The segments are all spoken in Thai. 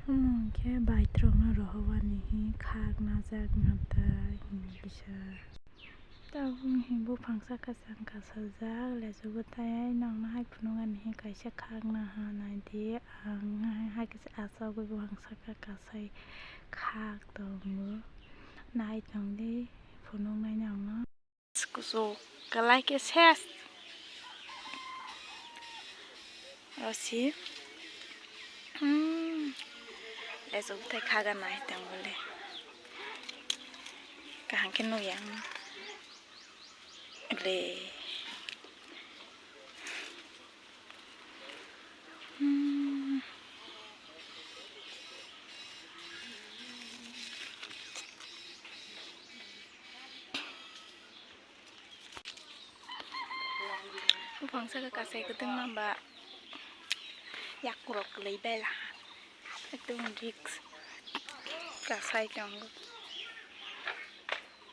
Không cái bài trông nó rõวันนี้khácน่าจะงับได้หินพิชาแต่ผมเห็นบุพังสักกษังกษัตริย์และสุดท้ายน้องน่าให้พนักงานให้ใครสักข้างนะฮะนายดีให้กษัตริย์สาวบุพังสักกษัตริย์ข้างตัวมือนายตรงนี้พนักงานอย่างนั้นสกุลก็ไล่แค่เช็ดเอาสิและสุดท้ายข้ากันนายตรงเลยก็หันแค่หนูยังเลยผู้ฟังสักกะเซก็ต้องนำบะอยากกรอกเลยได้ละต้องริกส์กะใส่จัง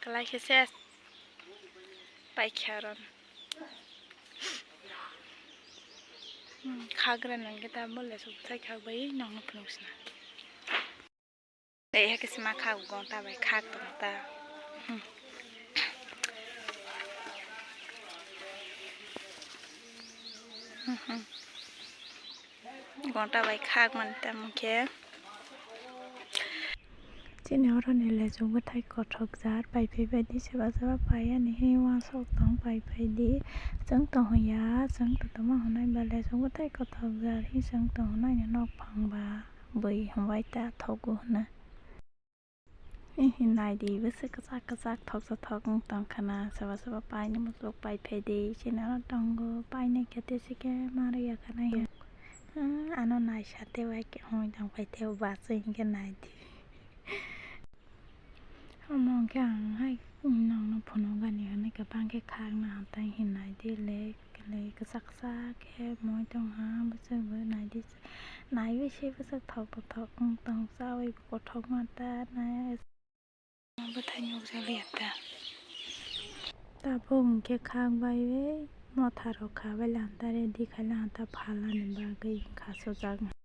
ก็ไล่แค่เส้นไปแครอนข้ากระนั้นก็ตามหมดเลยสุดท้ายข้าไปน้องพนุษนะเดี๋ยวให้กิสมาข้าวกองตาไปข้าตรงตากองตาไปข้ามันแต่โอเคที่แนวเราเนี่ยแหละจงว่าไทยกอดทอกจาร์ไปดีใช่ป่ะสำหรับไปอันนี้ให้ว่าสอกต้องไปดีจังต่อหยาจังต่อตมาหัวในบาเลยจงว่าไทยกอดทอกจาร์ที่จังต่อหัวในเนี่ยนอกพังบาเบยหัวไว้ตาทอกูนะนายดีวิสึกกระซักทอกต้องขนาดสวัสดิ์ไปเนี่ยมันลงไปดีเช่นนั้นต้องgoไปเนี่ยแค่เทศแก่มาเรียกันนะฮะอันนั้นนายชาติไว้แก่ห้องต้องไปเที่ยวบาซิงกันนายดีมองแค่ให้น้องพนักงานเนี่ยในกระบังแค่ค้างน้ำแต่เห็นนายดีเล็กเลยก็ซักแค่มอยต้องหาไม่ใช่เบอร์นายดีนายวิเศษวิสักทอกต้องเศร้าไอ้กดทอกมาตานายบัทยุจะเลียดตาพงแค่ค้างไว้เว้ยมอทารกขาเวลาตาเรดีขลาตาพาลานิบาก็ยิงขาสจัง